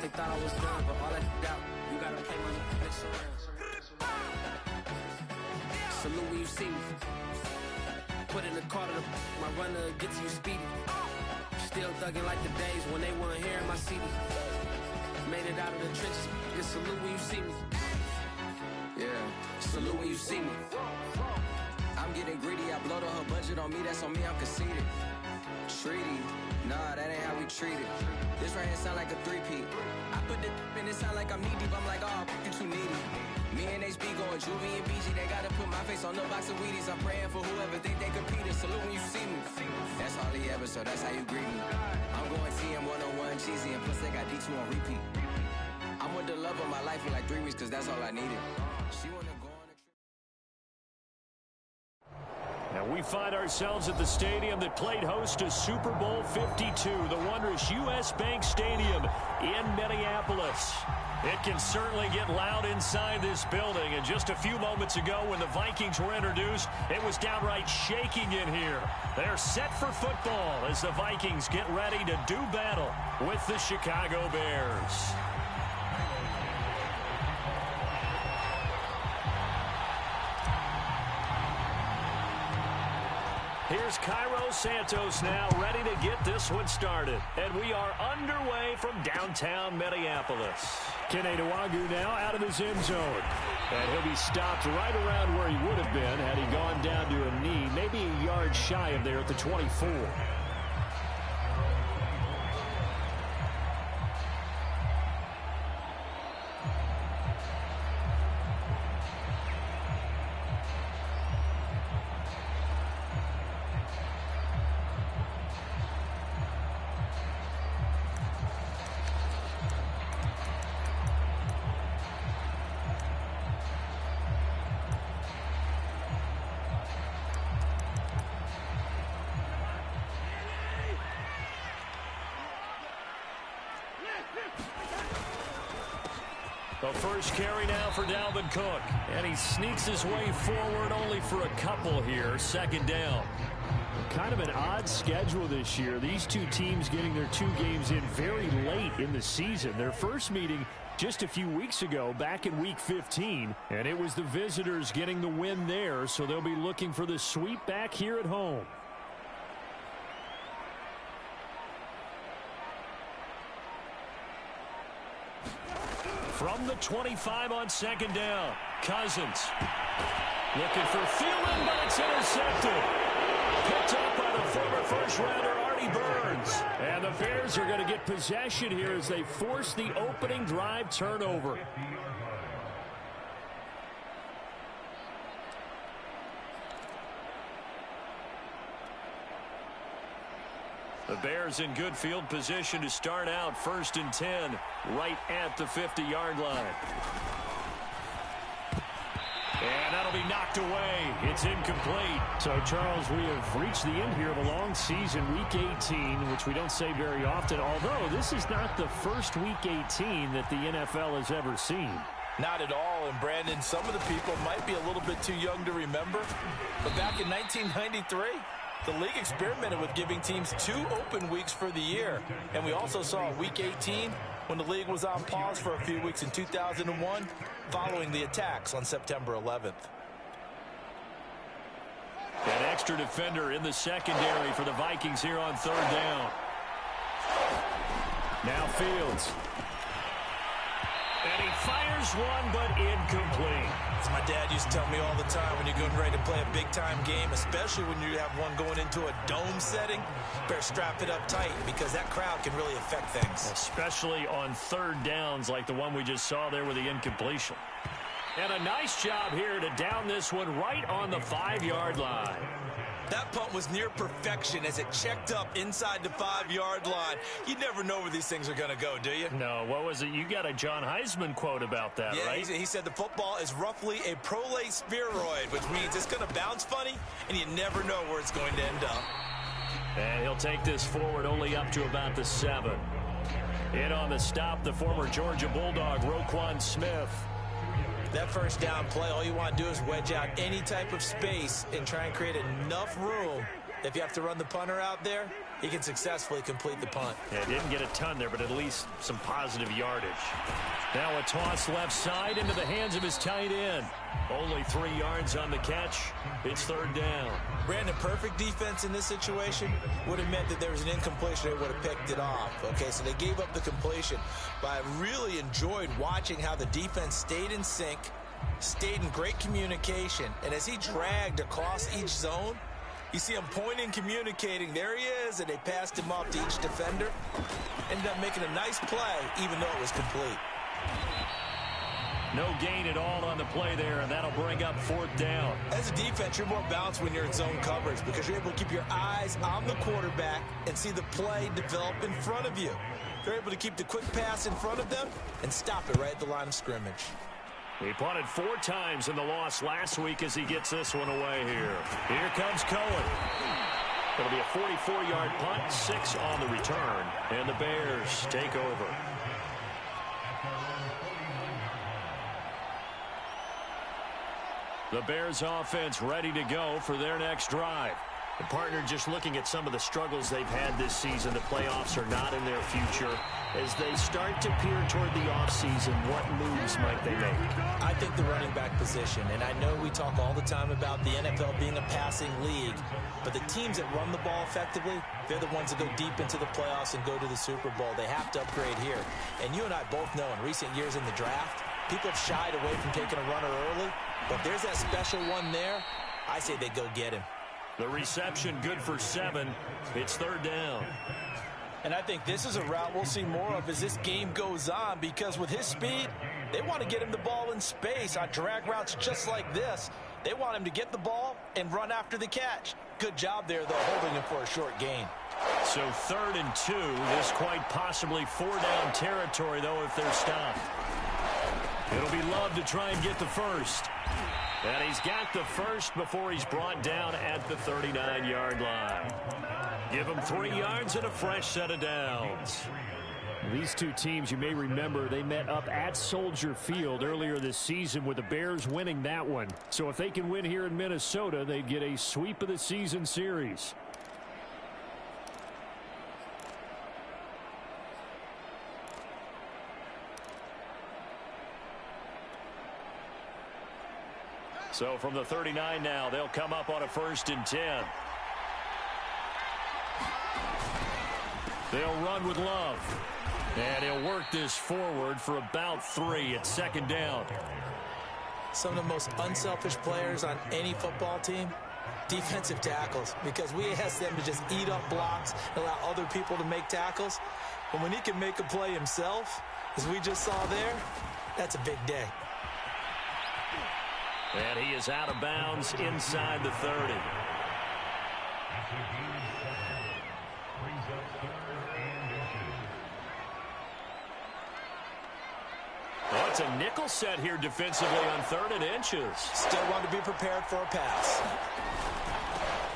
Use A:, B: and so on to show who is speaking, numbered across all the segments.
A: They thought I was done, but all that doubt, you gotta play my next around. Salute when you see me. Put in the car to my runner, get to you speedy. Still thugging like the days when they weren't hearing my CD. Made it out of the trenches. Just salute when you see me. Yeah, salute when you see me. I'm getting greedy, I blow to her budget on me, that's on me, I'm conceited. Treaty, nah, that ain't how we treat it. This right here sound like a three-peat. I put the in it sound like I'm knee-deep, I'm like, oh, you too needy. Me and HB going Juvie and BG, they gotta put my face on no box of Wheaties. I'm praying for whoever think they compete. Salute when you see me. That's all he ever, so that's how you greet me. I'm going TM 101 cheesy, and plus they got D2 on repeat. I'm with the love of my life for like 3 weeks, cause that's all I needed. She wanna go on a trip.
B: Now we find ourselves at the stadium that played host to Super Bowl 52, the wondrous U.S. Bank Stadium in Minneapolis. It can certainly get loud inside this building, and just a few moments ago when the Vikings were introduced, it was downright shaking in here. They're set for football as the Vikings get ready to do battle with the Chicago Bears. Here's Cairo Santos now ready to get this one started. And we are underway from downtown Minneapolis. Kene Nwangwu now out of his end zone. And he'll be stopped right around where he would have been had he gone down to a knee, maybe a yard shy of there at the 24. The first carry now for Dalvin Cook. And he sneaks his way forward only for a couple here. Second down. Kind of an odd schedule this year. These two teams getting their 2 games in very late in the season. Their first meeting just a few weeks ago back in Week 15. And it was the visitors getting the win there. So they'll be looking for the sweep back here at home. From the 25 on second down, Cousins looking for Thielen, but it's intercepted. Picked up by the former first-rounder Artie Burns. And the Bears are going to get possession here as they force the opening drive turnover. The Bears in good field position to start out 1st and 10 right at the 50-yard line. And that'll be knocked away. It's incomplete. So, Charles, we have reached the end here of a long season, Week 18, which we don't say very often, although this is not the first Week 18 that the NFL has ever seen.
C: Not at all. And, Brandon, some of the people might be a little bit too young to remember, but back in 1993, the league experimented with giving teams 2 open weeks for the year. And we also saw Week 18 when the league was on pause for a few weeks in 2001 following the attacks on September 11th.
B: An extra defender in the secondary for the Vikings here on 3rd down. Now Fields. And he fires one, but incomplete.
C: As my dad used to tell me all the time, when you're getting ready to play a big-time game, especially when you have one going into a dome setting, better strap it up tight because that crowd can really affect things.
B: Especially on 3rd downs like the one we just saw there with the incompletion. And a nice job here to down this one right on the 5-yard line.
C: That punt was near perfection as it checked up inside the 5-yard line. You never know where these things are going to go, do you?
B: No, what was it? You got a John Heisman quote about that,
C: yeah,
B: right?
C: He said the football is roughly a prolate spheroid, which means it's going to bounce funny, and you never know where it's going to end up.
B: And he'll take this forward only up to about the 7. In on the stop, the former Georgia Bulldog, Roquan Smith.
C: That first down play, all you want to do is wedge out any type of space and try and create enough room. If you have to run the punter out there, he can successfully complete the punt.
B: Yeah, didn't get a ton there, but at least some positive yardage. Now a toss left side into the hands of his tight end. Only 3 yards on the catch. It's third down.
C: Brandon, perfect defense in this situation would have meant that there was an incompletion. They would have picked it off. Okay, so they gave up the completion. But I really enjoyed watching how the defense stayed in sync, stayed in great communication, and as he dragged across each zone, you see him pointing, communicating. There he is, and they passed him off to each defender. Ended up making a nice play, even though it was complete.
B: No gain at all on the play there, and that'll bring up fourth down.
C: As a defense, you're more balanced when you're in zone coverage because you're able to keep your eyes on the quarterback and see the play develop in front of you. You're able to keep the quick pass in front of them and stop it right at the line of scrimmage.
B: He punted 4 times in the loss last week as he gets this one away here. Here comes Cohen. It'll be a 44-yard punt, 6 on the return, and the Bears take over. The Bears offense ready to go for their next drive. The partner just looking at some of the struggles they've had this season. The playoffs are not in their future. As they start to peer toward the offseason, what moves might they make?
C: I think the running back position, and I know we talk all the time about the NFL being a passing league, but the teams that run the ball effectively, they're the ones that go deep into the playoffs and go to the Super Bowl. They have to upgrade here. And you and I both know in recent years in the draft, people have shied away from taking a runner early, but if there's that special one there, I say they go get him.
B: The reception good for 7. It's third down.
C: And I think this is a route we'll see more of as this game goes on, because with his speed, they want to get him the ball in space on drag routes just like this. They want him to get the ball and run after the catch. Good job there, though, holding him for a short gain.
B: So 3rd and 2. This quite possibly 4-down territory, though, if they're stopped. It'll be Love to try and get the first. And he's got the first before he's brought down at the 39-yard line. Give him 3 yards and a fresh set of downs. These two teams, you may remember, they met up at Soldier Field earlier this season with the Bears winning that one. So if they can win here in Minnesota, they'd get a sweep of the season series. So from the 39 now, they'll come up on a 1st and 10. They'll run with Love. And he'll work this forward for about 3 at 2nd down.
C: Some of the most unselfish players on any football team, defensive tackles, because we ask them to just eat up blocks and allow other people to make tackles. But when he can make a play himself, as we just saw there, that's a big day.
B: And he is out of bounds inside the 30. Oh, it's a nickel set here defensively on 3rd and inches.
C: Still want to be prepared for a pass.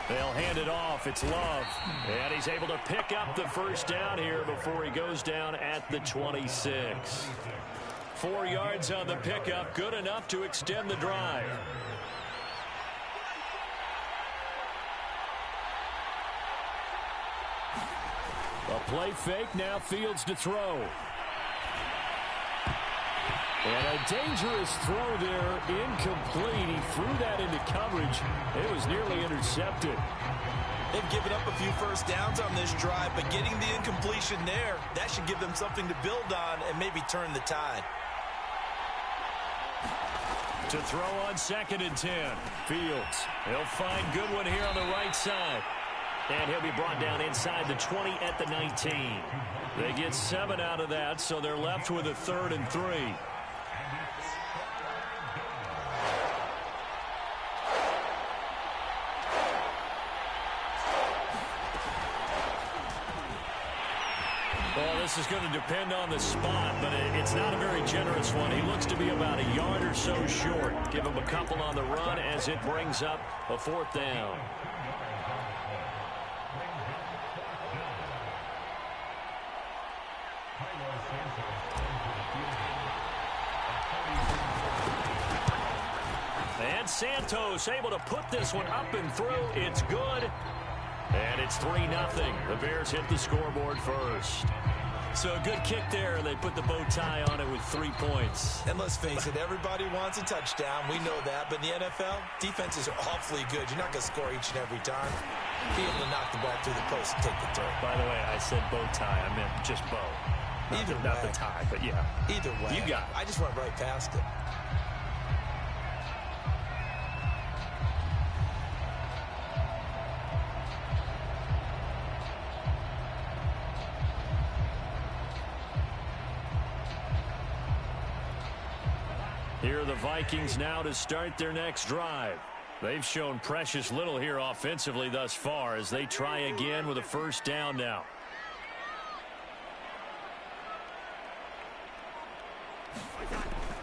B: They'll hand it off. It's Love. And he's able to pick up the first down here before he goes down at the 26. 4 yards on the pickup, good enough to extend the drive. A play fake, now Fields to throw. And a dangerous throw there, incomplete. He threw that into coverage. It was nearly intercepted.
C: They've given up a few first downs on this drive, but getting the incompletion there, that should give them something to build on and maybe turn the tide.
B: To throw on 2nd and 10. Fields. He'll find Goodwin here on the right side. And he'll be brought down inside the 20 at the 19. They get 7 out of that, so they're left with a 3rd and 3. Well, this is going to depend on the spot, but it's not a very generous one. He looks to be about a yard or so short. Give him a couple on the run as it brings up a 4th down. And Santos able to put this one up and through. It's good. And it's 3-0. The Bears hit the scoreboard first. So a good kick there, and they put the bow tie on it with 3 points.
C: And let's face it, everybody wants a touchdown. We know that. But in the NFL, defenses are awfully good. You're not going to score each and every time. Be able to knock the ball through the post and take the throw.
B: By the way, I said bow tie. I meant just bow. Not the tie, but yeah.
C: Either way.
B: You got it.
C: I just went right past it.
B: Here are the Vikings now to start their next drive. They've shown precious little here offensively thus far as they try again with a first down now.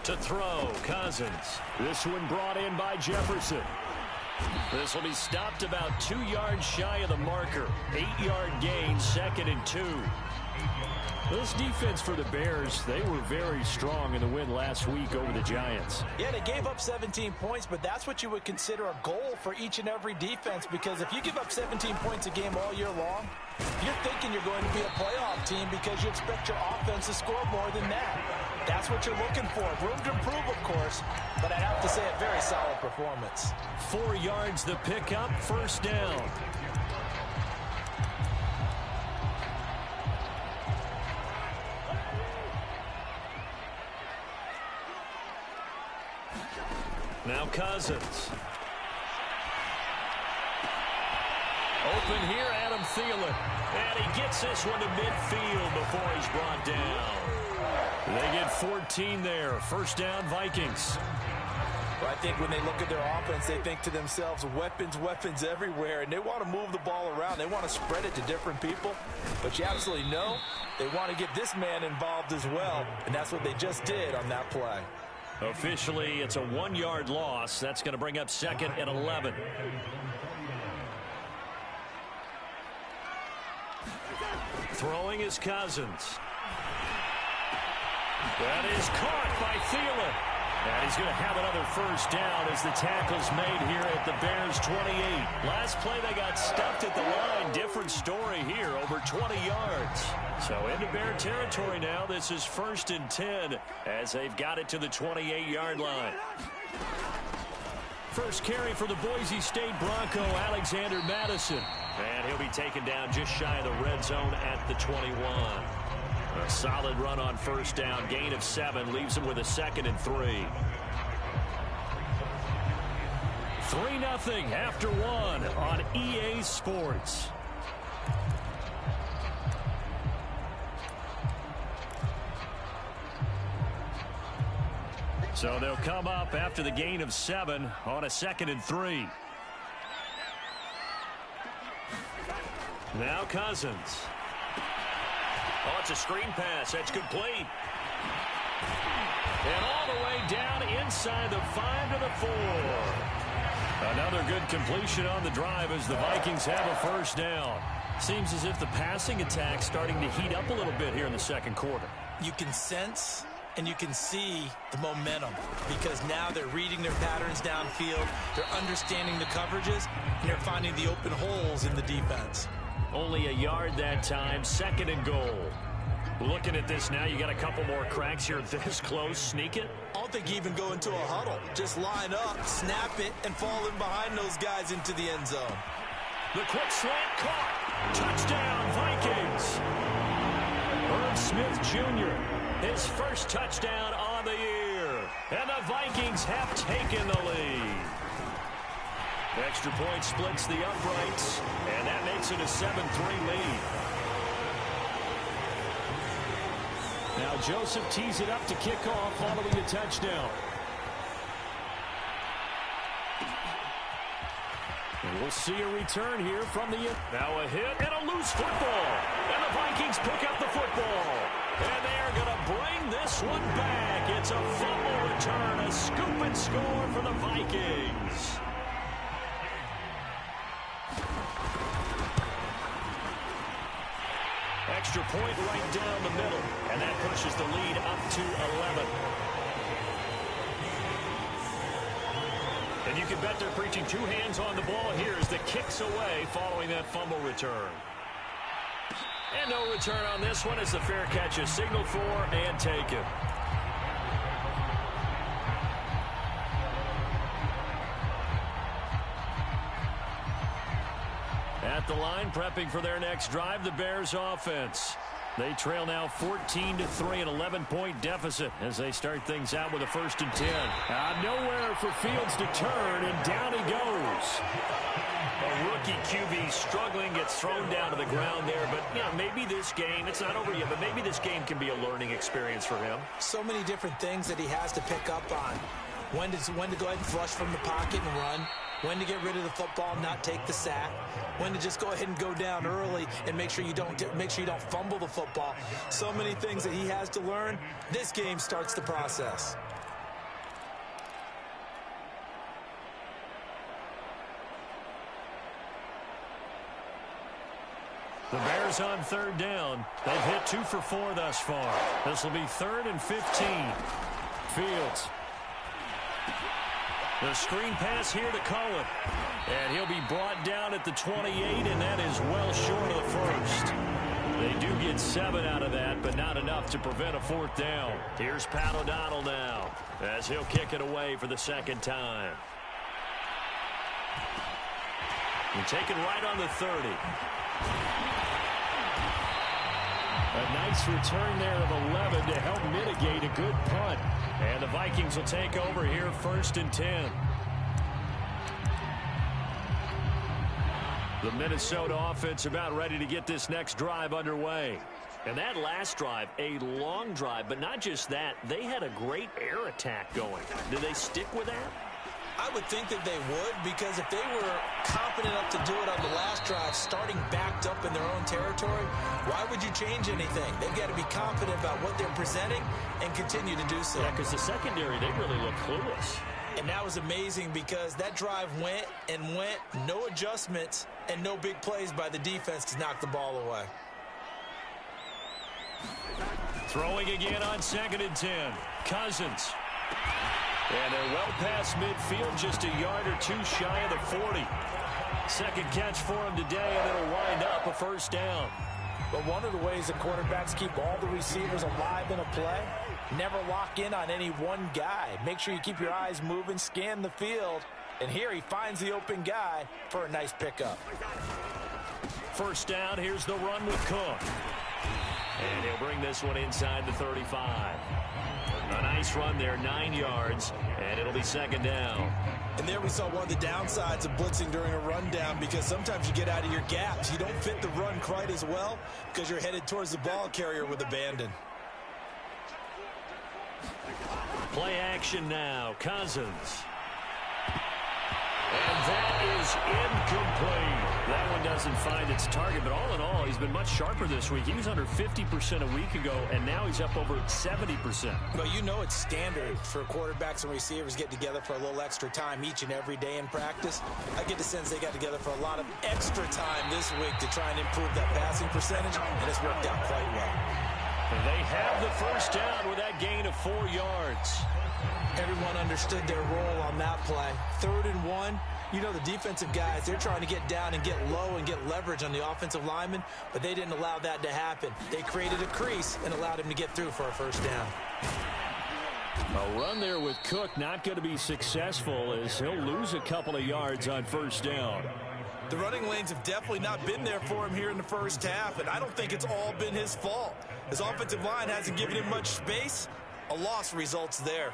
B: To throw, Cousins. This one brought in by Jefferson. This will be stopped about 2 yards shy of the marker. 8-yard gain, 2nd and 2. This defense for the Bears, they were very strong in the win last week over the Giants.
C: Yeah, they gave up 17 points, but that's what you would consider a goal for each and every defense, because if you give up 17 points a game all year long, you're thinking you're going to be a playoff team because you expect your offense to score more than that. That's what you're looking for. Room to improve, of course, but I'd have to say a very solid performance.
B: 4 yards the pickup, first down. Now Cousins. Open here, Adam Thielen. And he gets this one to midfield before he's brought down. They get 14 there. First down, Vikings.
C: Well, I think when they look at their offense, they think to themselves, weapons everywhere, and they want to move the ball around. They want to spread it to different people. But you absolutely know they want to get this man involved as well, and that's what they just did on that play.
B: Officially, it's a 1-yard loss. That's going to bring up 2nd and 11. Throwing is Cousins. That is caught by Thielen. And he's going to have another first down as the tackle's made here at the Bears' 28. Last play, they got stuffed at the line. Different story here, over 20 yards. So into Bear territory now. This is 1st and 10 as they've got it to the 28-yard line. First carry for the Boise State Bronco, Alexander Madison. And he'll be taken down just shy of the red zone at the 21. A solid run on first down. Gain of 7 leaves him with a 2nd and 3. 3-0 after 1 on EA Sports. So they'll come up after the gain of 7 on a 2nd and 3. Now Cousins. Oh, it's a screen pass. That's complete. And all the way down inside the 5 to the 4. Another good completion on the drive as the Vikings have a first down. Seems as if the passing attack's starting to heat up a little bit here in the second quarter.
C: You can sense and you can see the momentum because now they're reading their patterns downfield, they're understanding the coverages, and they're finding the open holes in the defense.
B: Only a yard that time, 2nd and goal. Looking at this now, you got a couple more cracks here this close. Sneak it?
C: I don't think you even go into a huddle. Just line up, snap it, and fall in behind those guys into the end zone.
B: The quick slant caught. Touchdown, Vikings. Herb Smith Jr., his first touchdown on the year. And the Vikings have taken the lead. The extra point splits the uprights, and that makes it a 7-3 lead. Now Joseph tees it up to kick off following the touchdown. And we'll see a return here from the... Now a hit and a loose football. And the Vikings pick up the football. And they are going to bring this one back. It's a fumble return, a scoop and score for the Vikings. Extra point right down the middle, and that pushes the lead up to 11. And you can bet they're preaching two hands on the ball here as the kick's away following that fumble return. And no return on this one as the fair catch is signaled for and taken. At the line, prepping for their next drive, the Bears offense. They trail now 14-3, an 11-point deficit as they start things out with a 1st and 10. Nowhere for Fields to turn, and down he goes. A rookie QB struggling, gets thrown down to the ground there. But, yeah, maybe this game, it's not over yet, but maybe this game can be a learning experience for him.
D: So many different things that he has to pick up on. When to go ahead and flush from the pocket and run. When to get rid of the football, not take the sack. When to just go ahead and go down early and make sure you don't fumble the football. So many things that he has to learn. This game starts the process.
B: The Bears on 3rd down. They've hit 2 for 4 thus far. This will be 3rd and 15. Fields. The screen pass here to Cohen. And he'll be brought down at the 28, and that is well short of the 1st. They do get 7 out of that, but not enough to prevent a 4th down. Here's Pat O'Donnell now as he'll kick it away for the 2nd time. And taken right on the 30. A nice return there of 11 to help mitigate a good punt. And the Vikings will take over here 1st and 10. The Minnesota offense about ready to get this next drive underway. And that last drive, a long drive, but not just that. They had a great air attack going. Did they stick with that?
D: I would think that they would, because if they were confident enough to do it on the last drive, starting backed up in their own territory, why would you change anything? They've got to be confident about what they're presenting and continue to do so.
B: Yeah, because the secondary, they really look clueless.
D: And that was amazing because that drive went and went, no adjustments and no big plays by the defense to knock the ball away.
B: Throwing again on 2nd and 10. Cousins. And they're well past midfield, just a yard or 2 shy of the 40. Second catch for him today, and it'll wind up a 1st down.
D: But one of the ways the quarterbacks keep all the receivers alive in a play, never lock in on any one guy. Make sure you keep your eyes moving, scan the field. And here he finds the open guy for a nice pickup.
B: 1st down, here's the run with Cook. And he'll bring this one inside the 35. A nice run there, 9 yards, and it'll be 2nd down.
D: And there we saw one of the downsides of blitzing during a rundown, because sometimes you get out of your gaps. You don't fit the run quite as well because you're headed towards the ball carrier with abandon.
B: Play action now, Cousins. And that is incomplete. That one doesn't find its target, but all in all, he's been much sharper this week. He was under 50% a week ago, and now he's up over 70%.
D: Well, you know it's standard for quarterbacks and receivers to get together for a little extra time each and every day in practice. I get the sense they got together for a lot of extra time this week to try and improve that passing percentage, and it's worked out quite well.
B: And they have the 1st down with that gain of 4 yards.
D: Everyone understood their role on that play. 3rd and 1. You know, the defensive guys, they're trying to get down and get low and get leverage on the offensive lineman, but they didn't allow that to happen. They created a crease and allowed him to get through for a 1st down.
B: A run there with Cook not going to be successful as he'll lose a couple of yards on 1st down.
D: The running lanes have definitely not been there for him here in the 1st half, and I don't think it's all been his fault. His offensive line hasn't given him much space. A loss results there.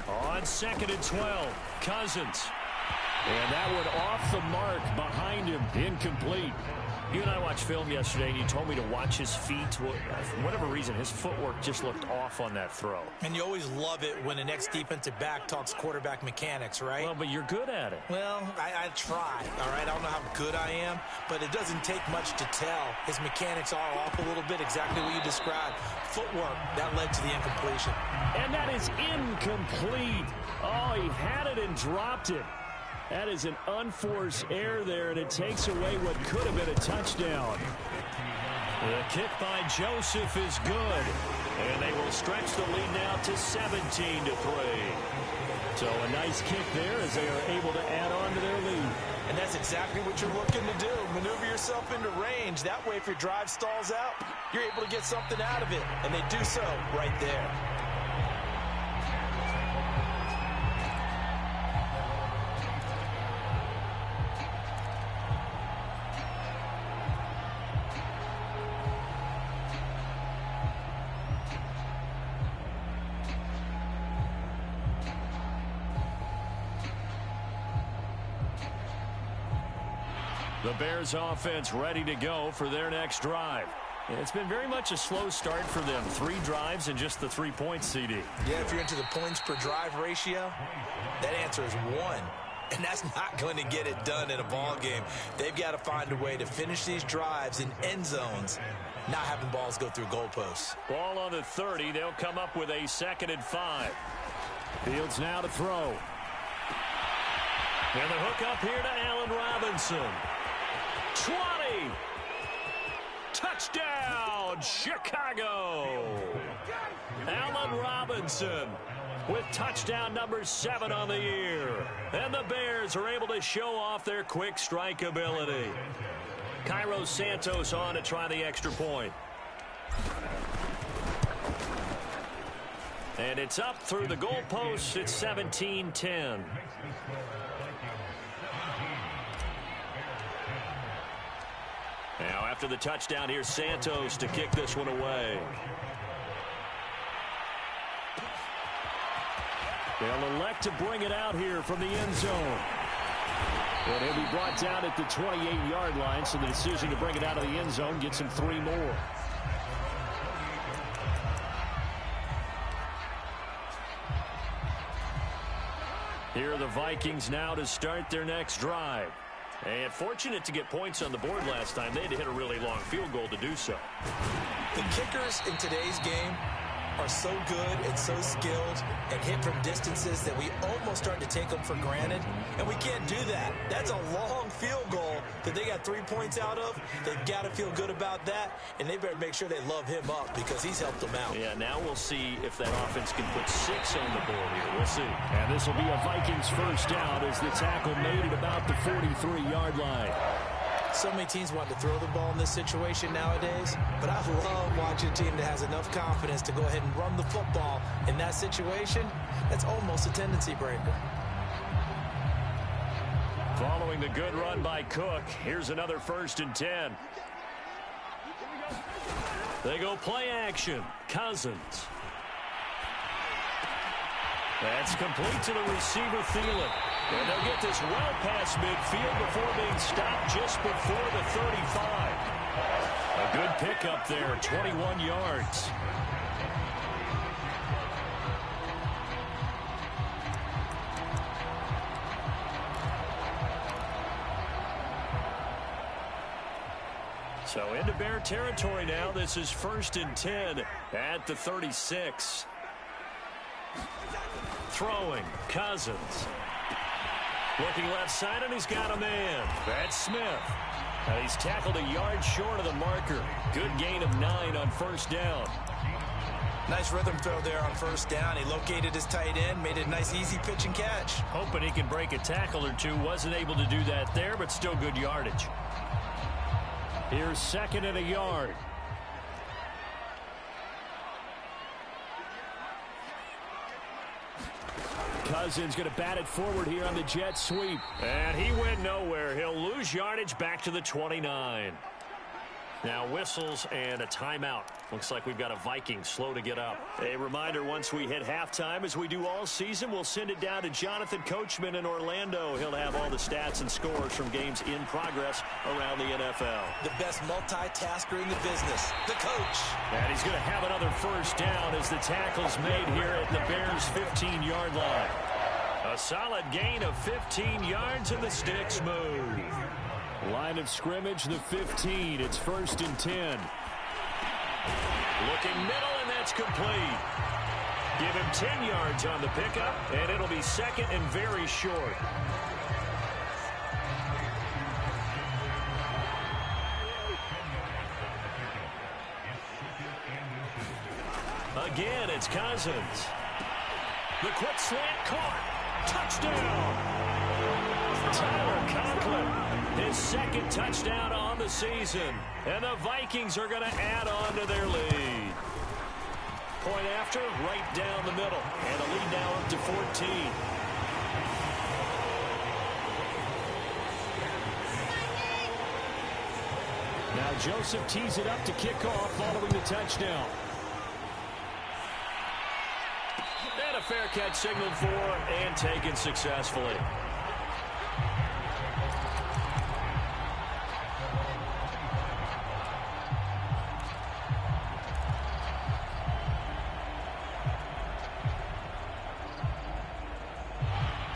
B: On 2nd and 12, Cousins. And that one off the mark behind him, incomplete. You and I watched film yesterday, and you told me to watch his feet. For whatever reason, his footwork just looked off on that throw.
D: And you always love it when an ex-defensive back talks quarterback mechanics, right?
B: Well, but you're good at it.
D: Well, I try, all right? I don't know how good I am, but it doesn't take much to tell. His mechanics are off a little bit, exactly what you described. Footwork, that led to the incompletion.
B: And that is incomplete. Oh, he had it and dropped it. That is an unforced error there, and it takes away what could have been a touchdown. The kick by Joseph is good. And they will stretch the lead now to 17-3. So a nice kick there as they are able to add on to their lead.
D: And that's exactly what you're looking to do. Maneuver yourself into range. That way, if your drive stalls out, you're able to get something out of it. And they do so right there.
B: The Bears offense ready to go for their next drive. It's been very much a slow start for them. 3 drives and just the 3 points, CD.
D: Yeah, if you're into the points per drive ratio, that answer is 1. And that's not going to get it done in a ball game. They've got to find a way to finish these drives in end zones, not having balls go through goalposts.
B: Ball on the 30. They'll come up with a 2nd and 5. Fields now to throw. And the hook up here to Allen Robinson. 20. Touchdown, Chicago. Allen Robinson with touchdown number 7 on the year. And the Bears are able to show off their quick strike ability. Cairo Santos on to try the extra point. And it's up through the goalposts. It's 17-10. Now, after the touchdown, here's Santos to kick this one away. They'll elect to bring it out here from the end zone. And he'll be brought down at the 28-yard line, so the decision to bring it out of the end zone gets him 3 more. Here are the Vikings now to start their next drive. And fortunate to get points on the board last time. They had to hit a really long field goal to do so.
D: The kickers in today's game are so good and so skilled and hit from distances that we almost start to take them for granted. And we can't do that. That's a long field goal that they got 3 points out of. They've got to feel good about that. And they better make sure they love him up because he's helped them out.
B: Yeah, now we'll see if that offense can put 6 on the board here. We'll see. And this will be a Vikings first down as the tackle made at about the 43-yard line.
D: So many teams want to throw the ball in this situation nowadays, but I love watching a team that has enough confidence to go ahead and run the football in that situation. That's almost a tendency breaker.
B: Following the good run by Cook, here's another 1st and 10. They go play action. Cousins. That's complete to the receiver, Thielen. And they'll get this well past midfield before being stopped just before the 35. A good pickup there, 21 yards. So into Bear territory now. This is 1st and 10 at the 36. Throwing, Cousins. Looking left side, and he's got a man. That's Smith. And he's tackled a yard short of the marker. Good gain of 9 on 1st down.
D: Nice rhythm throw there on 1st down. He located his tight end, made a nice easy pitch and catch.
B: Hoping he can break a tackle or two. Wasn't able to do that there, but still good yardage. Here's 2nd and a yard. Cousins going to bat it forward here on the jet sweep. And he went nowhere. He'll lose yardage back to the 29. Now whistles and a timeout. Looks like we've got a Viking slow to get up. A reminder, once we hit halftime, as we do all season, we'll send it down to Jonathan Coachman in Orlando. He'll have all the stats and scores from games in progress around the NFL.
D: The best multitasker in the business, the coach.
B: And he's going to have another 1st down as the tackle's made here at the Bears' 15-yard line. A solid gain of 15 yards, and the sticks move. Line of scrimmage, the 15. It's 1st and 10. Looking middle, and that's complete. Give him 10 yards on the pickup, and it'll be 2nd and very short. Again, it's Cousins. The quick slant caught. Touchdown. Tyler Conklin, his second touchdown on the season. And the Vikings are going to add on to their lead. Point after, right down the middle. And the lead now up to 14. Now Joseph tees it up to kick off following the touchdown. And a fair catch signaled for and taken successfully.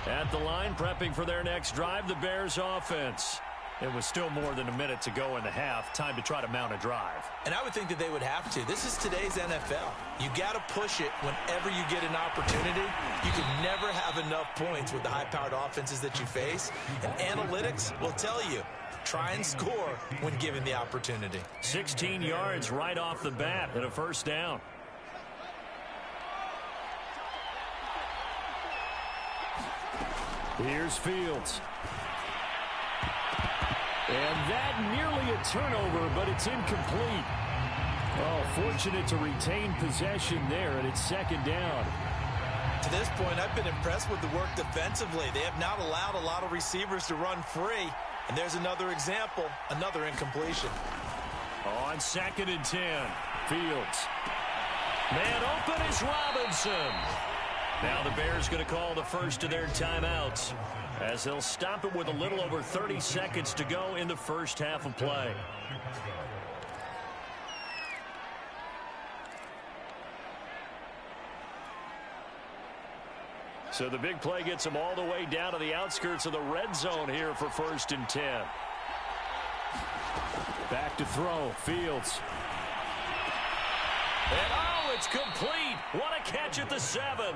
B: At the line, prepping for their next drive, the Bears offense. It was still more than a minute to go in the half. Time to try to mount a drive.
D: And I would think that they would have to. This is today's NFL. You got to push it whenever you get an opportunity. You can never have enough points with the high-powered offenses that you face. And analytics will tell you, try and score when given the opportunity.
B: 16 yards right off the bat and a first down. Here's Fields. And that nearly a turnover, but it's incomplete. Oh, fortunate to retain possession there, and it's second down.
D: To this point, I've been impressed with the work defensively. They have not allowed a lot of receivers to run free. And there's another example, another incompletion.
B: On 2nd and 10, Fields. Man open is Robinson. Now the Bears going to call the first of their timeouts, as they'll stop it with a little over 30 seconds to go in the first half of play. So the big play gets them all the way down to the outskirts of the red zone here for 1st and 10. Back to throw, Fields. And oh, it's complete. What a catch at the 7.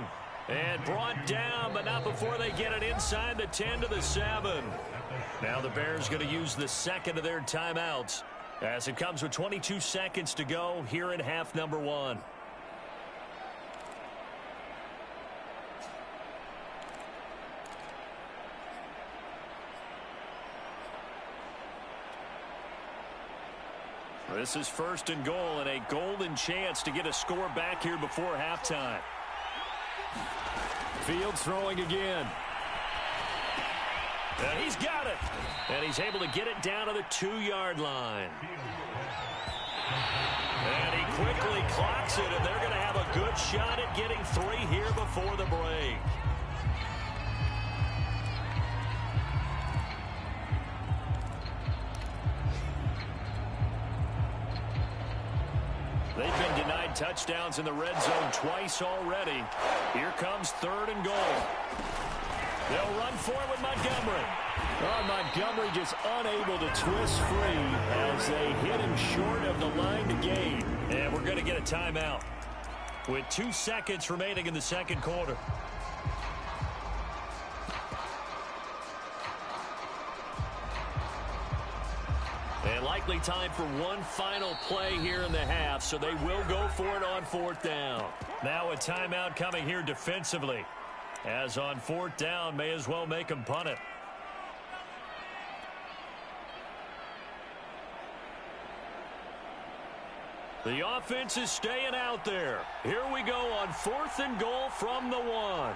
B: And brought down, but not before they get it inside the 10 to the 7. Now the Bears going to use the second of their timeouts, as it comes with 22 seconds to go here in half number 1. This is 1st and goal, and a golden chance to get a score back here before halftime. Fields throwing again. And he's got it. And he's able to get it down to the 2-yard line. And he quickly clocks it, and they're going to have a good shot at getting 3 here before the break. They've been denied touchdowns in the red zone twice already. Here comes 3rd and goal. They'll run for it with Montgomery. Oh, Montgomery just unable to twist free as they hit him short of the line to gain. And we're going to get a timeout with 2 seconds remaining in the second quarter. And likely time for one final play here in the half, so they will go for it on 4th down. Now a timeout coming here defensively, as on 4th down, may as well make them punt it. The offense is staying out there. Here we go on 4th and goal from the 1.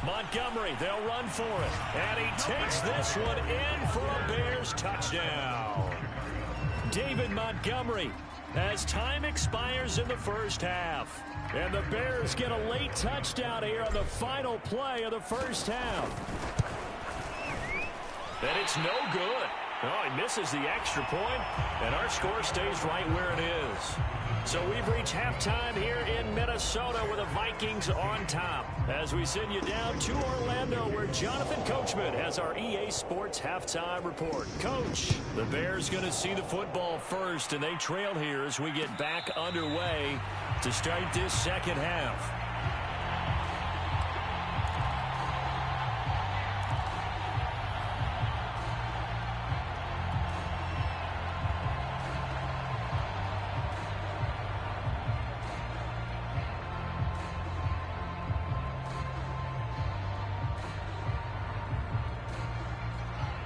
B: Montgomery, they'll run for it. And he takes this one in for a Bears touchdown. David Montgomery, as time expires in the first half. And the Bears get a late touchdown here on the final play of the first half. And it's no good. Oh, he misses the extra point, and our score stays right where it is. So we've reached halftime here in Minnesota with the Vikings on top, as we send you down to Orlando, where Jonathan Coachman has our EA Sports halftime report. Coach, the Bears going to see the football first, and they trail here as we get back underway to start this second half.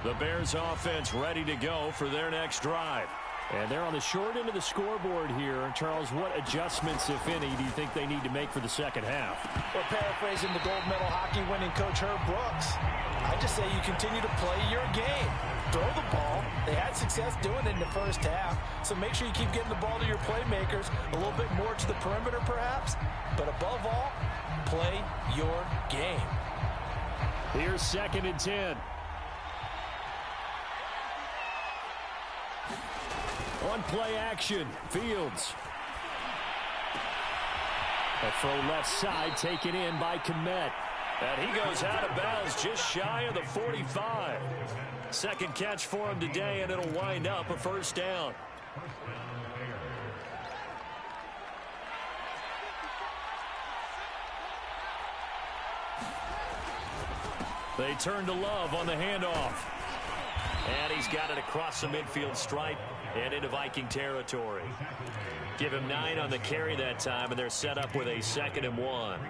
B: The Bears offense ready to go for their next drive. And they're on the short end of the scoreboard here. Charles, what adjustments, if any, do you think they need to make for the second half?
D: Well, paraphrasing the gold medal hockey winning coach Herb Brooks, I just say you continue to play your game. Throw the ball. They had success doing it in the first half, so make sure you keep getting the ball to your playmakers, a little bit more to the perimeter perhaps, but above all, play your game.
B: Here's 2nd and 10. On play action, Fields. A throw left side taken in by Kmet. And he goes out of bounds just shy of the 45. Second catch for him today, and it'll wind up a first down. They turn to Love on the handoff. And he's got it across the midfield stripe and into Viking territory. Give him 9 on the carry that time, and they're set up with a 2nd and 1.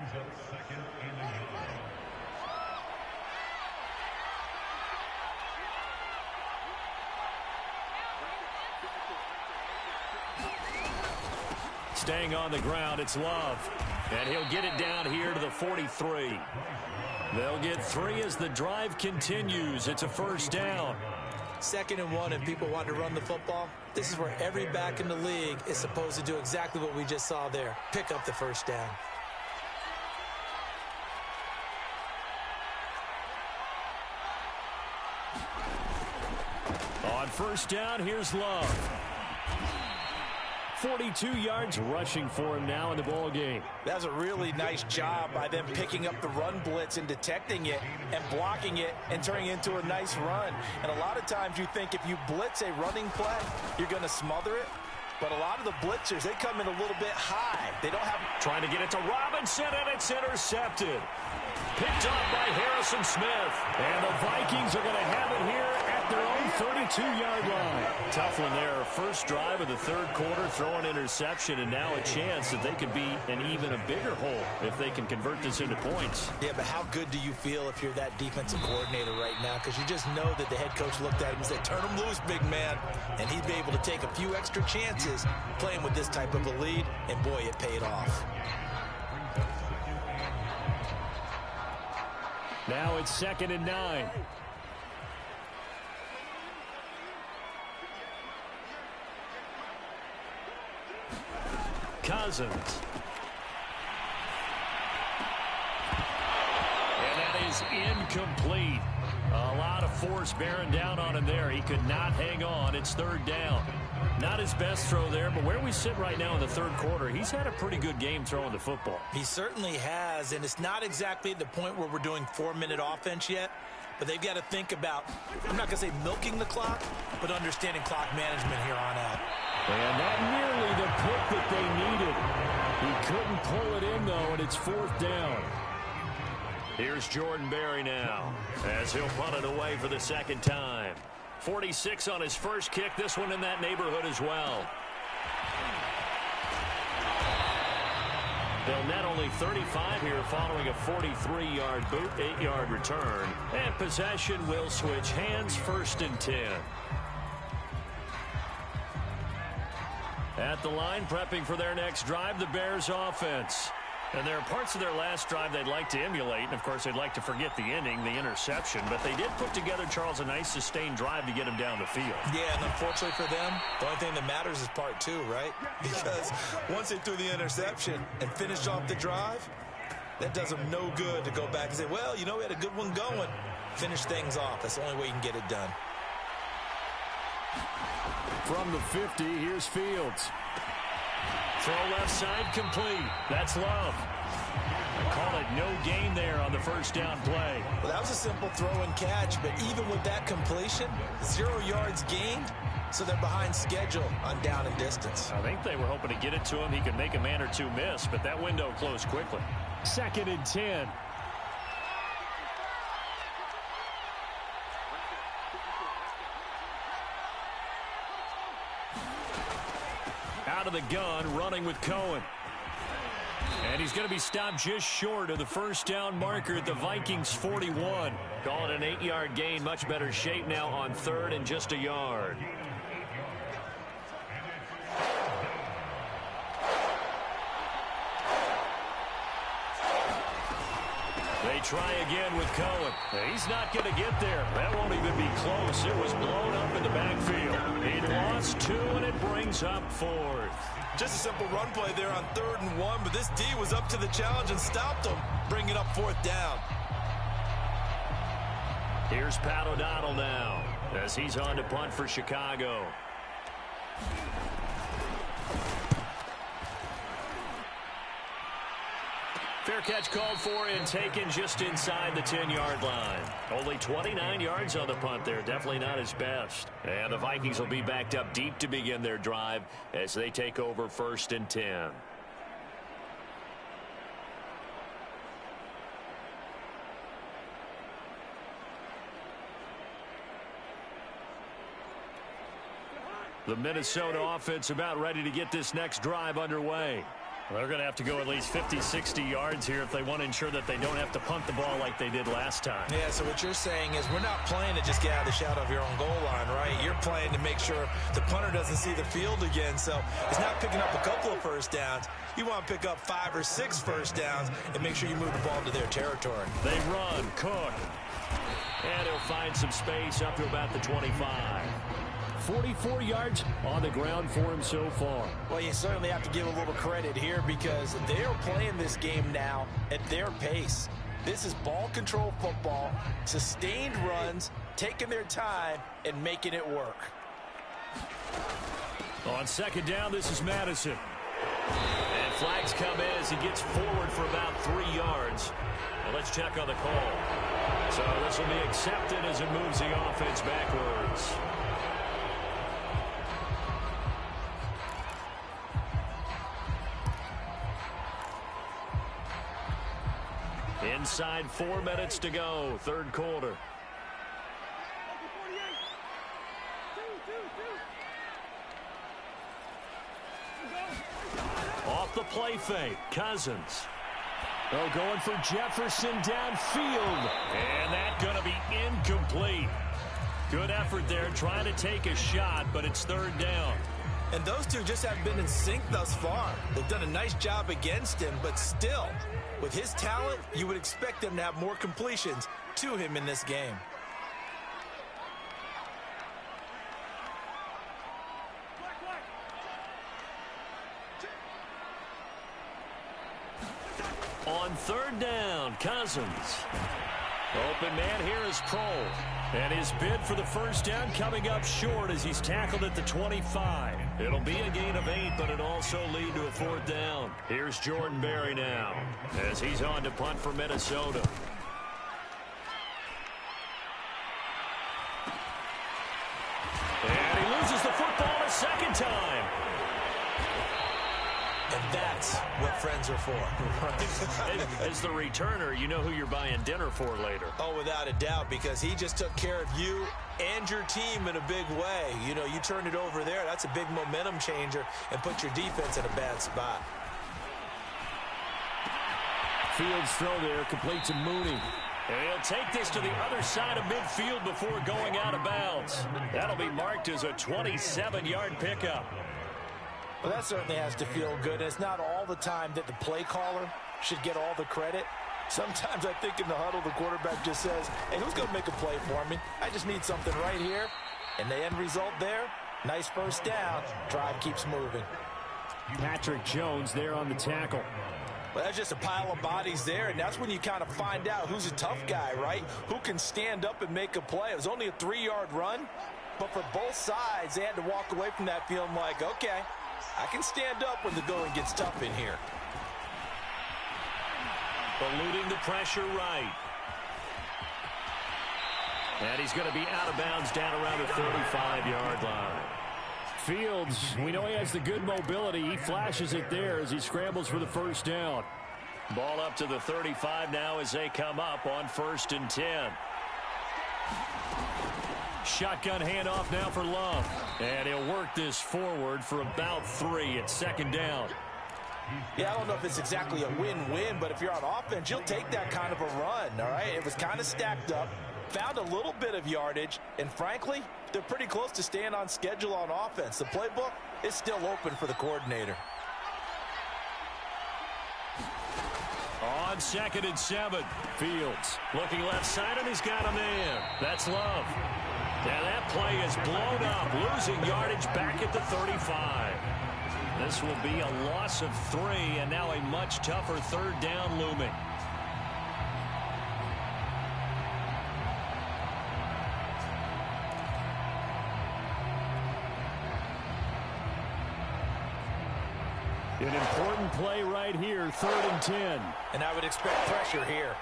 B: Staying on the ground, it's Love. And he'll get it down here to the 43. They'll get 3 as the drive continues. It's a first down.
D: 2nd and 1, and people want to run the football. This is where every back in the league is supposed to do exactly what we just saw there. Pick up the first down.
B: On first down, here's Love. 42 yards rushing for him now in the ball game.
D: That's a really nice job by them picking up the run blitz and detecting it and blocking it and turning it into a nice run. And a lot of times you think if you blitz a running play, you're going to smother it. But a lot of the blitzers, they come in a little bit high. They don't have...
B: Trying to get it to Robinson, and it's intercepted. Picked up by Harrison Smith. And the Vikings are going to have it here at their own 32-yard line. Tough one there. First drive of the third quarter, throw an interception, and now a chance that they could be in even a bigger hole if they can convert this into points.
D: Yeah, but how good do you feel if you're that defensive coordinator right now? Because you just know that the head coach looked at him and said, turn him loose, big man. And he'd be able to take a few extra chances playing with this type of a lead, and boy, it paid off.
B: Now it's 2nd and 9. Cousins. And that is incomplete. A lot of force bearing down on him there. He could not hang on. It's 3rd down. Not his best throw there, but where we sit right now in the third quarter, he's had a pretty good game throwing the football.
D: He certainly has, and it's not exactly at the point where we're doing 4-minute offense yet, but they've got to think about, I'm not going to say milking the clock, but understanding clock management here on out.
B: And not nearly the pick that they needed. He couldn't pull it in, though, and it's 4th down. Here's Jordan Berry now, as he'll punt it away for the 2nd time. 46 on his first kick, this one in that neighborhood as well. They'll net only 35 here following a 43-yard boot, 8-yard return. And possession will switch hands, 1st and 10. At the line, prepping for their next drive, the Bears offense. And there are parts of their last drive they'd like to emulate. And, of course, they'd like to forget the ending, the interception. But they did put together, Charles, a nice sustained drive to get him down the field.
D: Yeah, and unfortunately for them, the only thing that matters is part 2, right? Because once they threw the interception and finished off the drive, that does them no good to go back and say, well, you know, we had a good one going. Finish things off. That's the only way you can get it done.
B: From the 50, here's Fields. Throw left side complete. That's Love. Call it no gain there on the first down play.
D: Well, that was a simple throw and catch, but even with that completion, 0 yards gained, so they're behind schedule on down and distance.
B: I think they were hoping to get it to him. He could make a man or two miss, but that window closed quickly. 2nd and 10. Out of the gun, running with Cohen. And he's going to be stopped just short of the first down marker at the Vikings 41. Call it an 8-yard gain. Much better shape now on third and just a yard. They try again with Cohen. He's not going to get there. That won't even be close. It was blown up in the backfield. He lost 2, and it brings up 4th.
C: Just a simple run play there on 3rd and 1, but this D was up to the challenge and stopped him, bringing up 4th down.
B: Here's Pat O'Donnell now as he's on to punt for Chicago. Fair catch called for and taken just inside the 10-yard line. Only 29 yards on the punt there. Definitely not his best. And the Vikings will be backed up deep to begin their drive as they take over 1st and 10. The Minnesota offense about ready to get this next drive underway. They're going to have to go at least 50, 60 yards here if they want to ensure that they don't have to punt the ball like they did last time.
D: Yeah, so what you're saying is we're not playing to just get out of the shadow of your own goal line, right? You're playing to make sure the punter doesn't see the field again. So he's not picking up a couple of first downs. You want to pick up 5 or 6 first downs and make sure you move the ball to their territory.
B: They run, Cook. And he'll find some space up to about the 25. 44 yards on the ground for him so far.
D: Well, you certainly have to give a little credit here because they are playing this game now at their pace. This is ball control football, sustained runs, taking their time, and making it work.
B: On 2nd down, this is Madison. And flags come in as he gets forward for about 3 yards. Well, let's check on the call. So this will be accepted as it moves the offense backwards. Inside 4 minutes to go, 3rd quarter. Off the play fake, Cousins. Oh, going for Jefferson downfield. And that's going to be incomplete. Good effort there, trying to take a shot, but it's 3rd down.
D: And those two just haven't been in sync thus far. They've done a nice job against him, but still, with his talent, you would expect them to have more completions to him in this game.
B: On 3rd down, Cousins. Open man here is Kroll. And his bid for the first down coming up short as he's tackled at the 25. It'll be a gain of 8, but it also lead to a 4th down. Here's Jordan Berry now as he's on to punt for Minnesota. And he loses the football a 2nd time.
D: And that's what friends are for.
B: As the returner, you know who you're buying dinner for later.
D: Oh, without a doubt, because he just took care of you and your team in a big way. You know, you turned it over there. That's a big momentum changer and put your defense in a bad spot.
B: Fields throw there, complete to Mooney. And he'll take this to the other side of midfield before going out of bounds. That'll be marked as a 27-yard pickup.
D: Well, that certainly has to feel good. It's not all the time that the play caller should get all the credit. Sometimes I think in the huddle, the quarterback just says, hey, who's going to make a play for me? I just need something right here. And the end result there, nice first down. Drive keeps moving.
B: Patrick Jones there on the tackle.
D: Well, that's just a pile of bodies there, and that's when you kind of find out who's a tough guy, right? Who can stand up and make a play. It was only a 3-yard run, but for both sides, they had to walk away from that feeling like, okay, I can stand up when the going gets tough in here.
B: Eluding the pressure right. And he's going to be out of bounds down around the 35-yard line. Fields, we know he has the good mobility. He flashes it there as he scrambles for the first down. Ball up to the 35 now as they come up on 1st and 10. Shotgun handoff now for Love. And he'll work this forward for about 3 at 2nd down.
C: Yeah, I don't know if it's exactly a win-win, but if you're on offense, you'll take that kind of a run, all right? It was kind of stacked up, found a little bit of yardage, and frankly, they're pretty close to staying on schedule on offense. The playbook is still open for the coordinator.
B: On 2nd and 7, Fields looking left side, and he's got a man. That's Love. And that play is blown up, losing yardage back at the 35. This will be a loss of 3, and now a much tougher 3rd down looming. An important play right here, 3rd and 10.
C: And I would expect pressure here.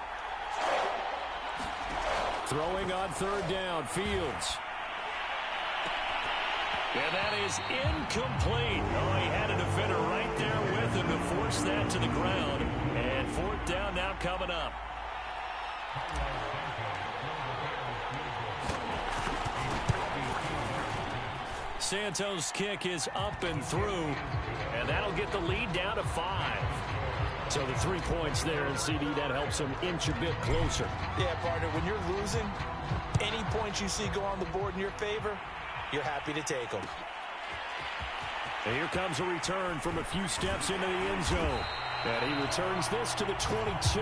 B: Throwing on 3rd down, Fields. And that is incomplete. Oh, he had a defender right there with him to force that to the ground. And 4th down now coming up. Santos' kick is up and through, and that'll get the lead down to 5. So the 3 points there, and CD, that helps them inch a bit closer.
C: Yeah, partner, when you're losing, any points you see go on the board in your favor, you're happy to take them.
B: And here comes a return from a few steps into the end zone. And he returns this to the 22.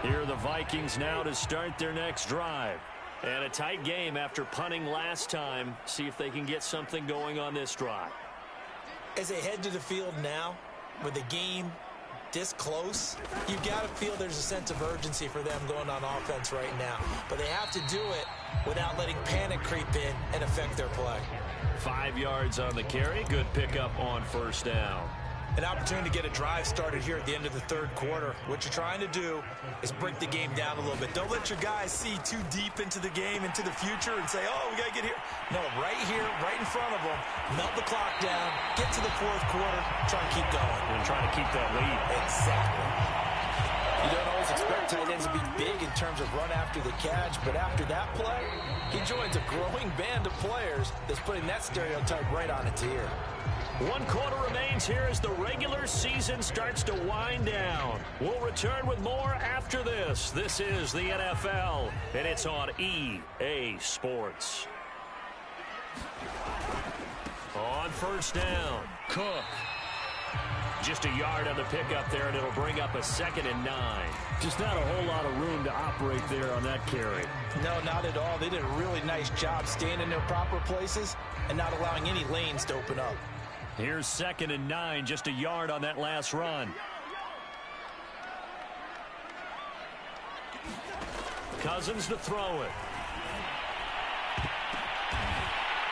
B: Here are the Vikings now to start their next drive. And a tight game after punting last time. See if they can get something going on this drive.
D: As they head to the field now, with the game this close, you've got to feel there's a sense of urgency for them going on offense right now. But they have to do it without letting panic creep in and affect their play.
B: 5 yards on the carry. Good pickup on 1st down.
D: An opportunity to get a drive started here at the end of the 3rd quarter. What you're trying to do is break the game down a little bit. Don't let your guys see too deep into the game, into the future, and say, oh, we got to get here. No, right here, right in front of them, melt the clock down, get to the 4th quarter, try and keep going.
B: And try to keep that lead.
D: Exactly.
C: You don't always expect tight ends to be big in terms of run after the catch, but after that play, he joins a growing band of players that's putting that stereotype right on its ear.
B: 1 quarter remains here as the regular season starts to wind down. We'll return with more after this. This is the NFL, and it's on EA Sports. On 1st down, Cook. Just a yard on the pickup there, and it'll bring up a 2nd and 9. Just not a whole lot of room to operate there on that carry.
C: No, not at all. They did a really nice job staying in their proper places and not allowing any lanes to open up.
B: Here's 2nd and 9, just a yard on that last run. Cousins to throw it.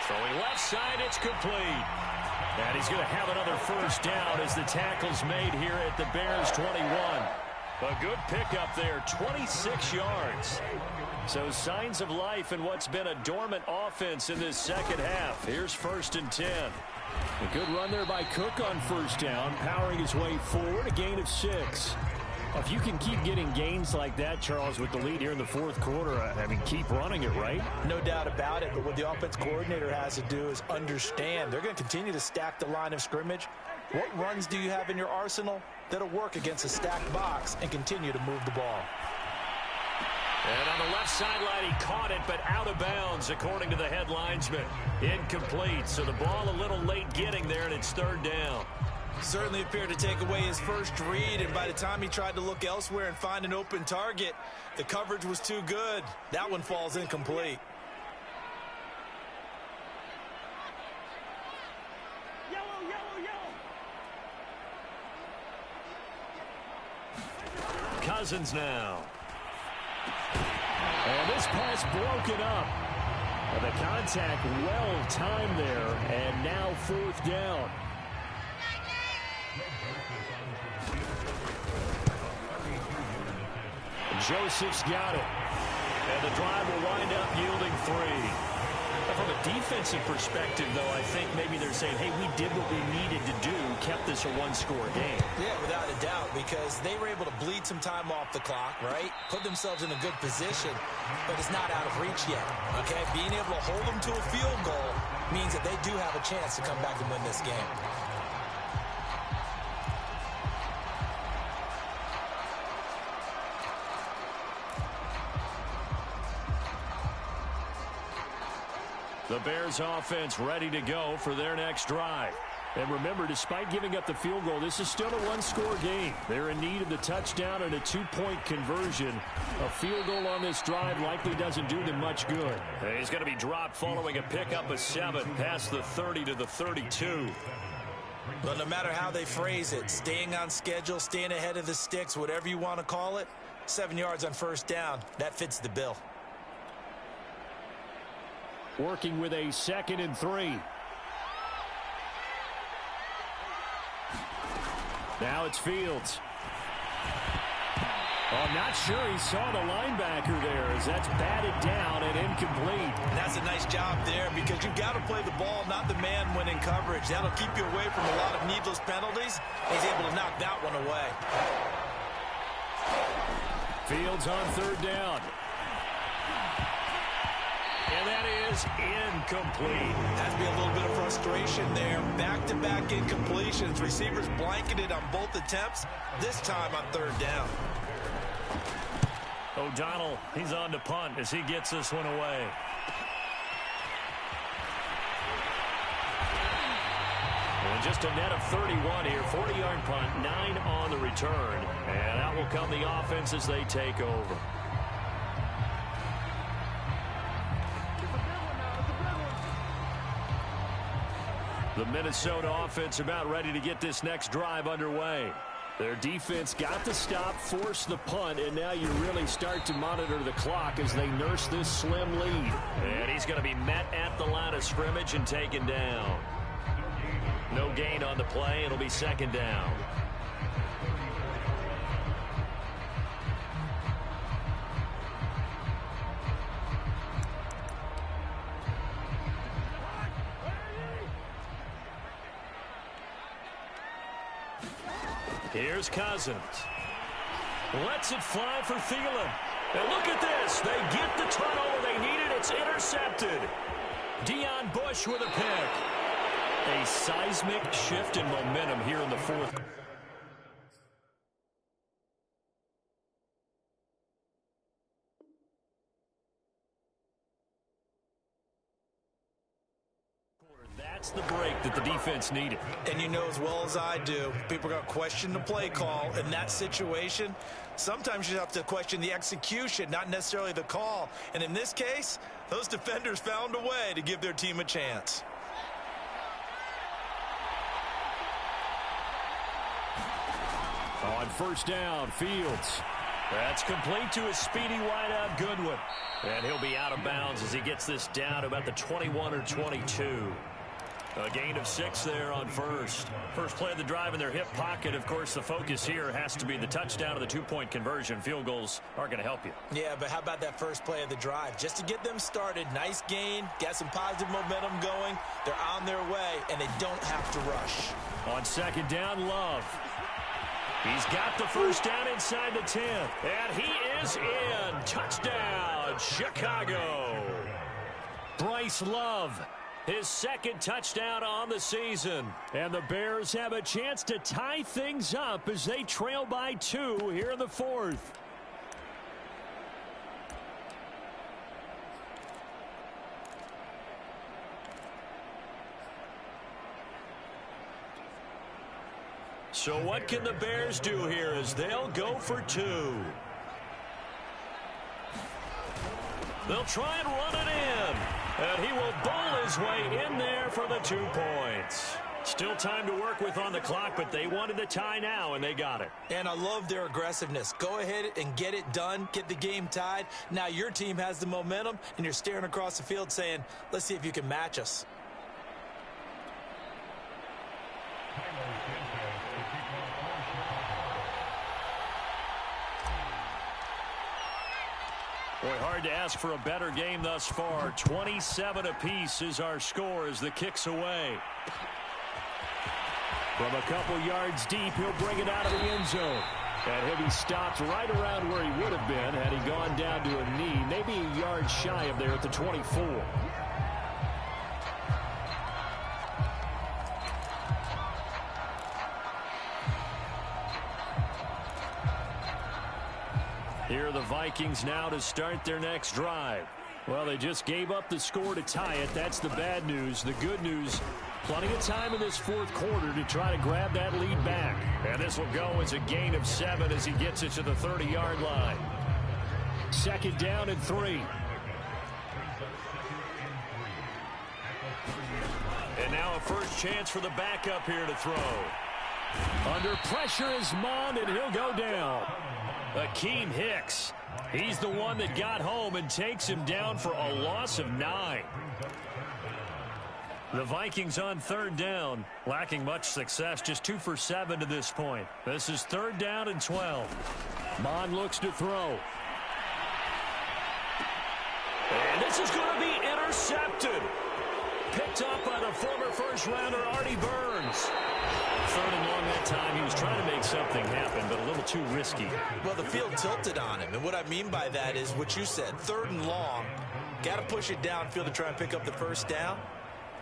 B: Throwing left side, it's complete. And he's going to have another 1st down as the tackle's made here at the Bears 21. A good pickup there, 26 yards. So signs of life in what's been a dormant offense in this 2nd half. Here's 1st and 10. A good run there by Cook on 1st down, powering his way forward, a gain of 6. If you can keep getting gains like that, Charles, with the lead here in the 4th quarter, I mean, keep running it, right?
C: No doubt about it, but what the offense coordinator has to do is understand they're going to continue to stack the line of scrimmage. What runs do you have in your arsenal that'll work against a stacked box and continue to move the ball?
B: And on the left sideline, he caught it, but out of bounds, according to the head linesman. Incomplete, so the ball a little late getting there, and it's 3rd down.
D: Certainly appeared to take away his first read, and by the time he tried to look elsewhere and find an open target, the coverage was too good. That one falls incomplete.
B: Cousins now. And this pass broken up. And the contact well timed there, and now 4th down. Joseph's got it. And the drive will wind up yielding 3. from a defensive perspective, though, I think maybe they're saying, hey, we did what we needed to do, kept this a one-score game.
D: Yeah, without a doubt, because they were able to bleed some time off the clock, right? Put themselves in a good position, but it's not out of reach yet, okay? Being able to hold them to a field goal means that they do have a chance to come back and win this game.
B: The Bears offense ready to go for their next drive. And remember, despite giving up the field goal, this is still a one-score game. They're in need of the touchdown and a two-point conversion. A field goal on this drive likely doesn't do them much good. He's going to be dropped following a pickup of 7 past the 30 to the 32.
D: But no matter how they phrase it, staying on schedule, staying ahead of the sticks, whatever you want to call it, 7 yards on first down, that fits the bill.
B: Working with a 2nd and 3. Now it's Fields. Oh, I'm not sure he saw the linebacker there as that's batted down and incomplete.
D: And that's a nice job there because you've got to play the ball, not the man when in coverage. That'll keep you away from a lot of needless penalties. He's able to knock that one away.
B: Fields on 3rd down. And that is incomplete.
D: Has to be a little bit of frustration there. Back-to-back incompletions. Receivers blanketed on both attempts, this time on 3rd down.
B: O'Donnell, he's on to punt as he gets this one away. And just a net of 31 here. 40-yard punt, 9 on the return. And out will come the offense as they take over. The Minnesota offense about ready to get this next drive underway. Their defense got the stop, forced the punt, and now you really start to monitor the clock as they nurse this slim lead. And he's going to be met at the line of scrimmage and taken down. No gain on the play. It'll be 2nd down. Here's Cousins. Lets it fly for Thielen. And look at this. They get the turnover they needed. It's intercepted. Deion Bush with a pick. A seismic shift in momentum here in the 4th. That's the break that the defense needed.
D: And you know as well as I do, people are going to question the play call in that situation. Sometimes you have to question the execution, not necessarily the call. And in this case, those defenders found a way to give their team a chance.
B: On 1st down, Fields. That's complete to his speedy wideout, Goodwin. And he'll be out of bounds as he gets this down to about the 21 or 22. A gain of 6 there on 1st. First play of the drive in their hip pocket. Of course, the focus here has to be the touchdown of the 2-point conversion. Field goals aren't going to help you.
D: Yeah, but how about that first play of the drive? Just to get them started, nice gain, got some positive momentum going. They're on their way, and they don't have to rush.
B: On 2nd down, Love. He's got the first down inside the 10. And he is in. Touchdown, Chicago. Bryce Love, his 2nd touchdown on the season. And the Bears have a chance to tie things up as they trail by 2 here in the 4th. So what can the Bears do here as they'll go for 2? They'll try and run it in. And he will bowl his way in there for the 2 points. Still time to work with on the clock, but they wanted the tie now, and they got it.
D: And I love their aggressiveness. Go ahead and get it done, get the game tied. Now your team has the momentum, and you're staring across the field saying, let's see if you can match us.
B: Boy, hard to ask for a better game thus far. 27 apiece is our score as the kick's away. From a couple yards deep, he'll bring it out of the end zone. And he'll be stopped right around where he would have been had he gone down to a knee, maybe a yard shy of there at the 24. Here are the Vikings now to start their next drive. Well, they just gave up the score to tie it. That's the bad news. The good news, plenty of time in this fourth quarter to try to grab that lead back. And this will go as a gain of 7 as he gets it to the 30-yard line. 2nd down and 3. And now a first chance for the backup here to throw. Under pressure is Mond, and he'll go down. Akeem Hicks. He's the one that got home and takes him down for a loss of 9. The Vikings on 3rd down, lacking much success, just 2 for 7 to this point. This is 3rd down and 12. Mond looks to throw. And this is going to be intercepted. Picked up by the former first-rounder Artie Burns. 3rd and long that time. He was trying to make something happen, but a little too risky.
D: Well, the field tilted on him, and what I mean by that is what you said. 3rd and long, got to push it downfield to try and pick up the first down.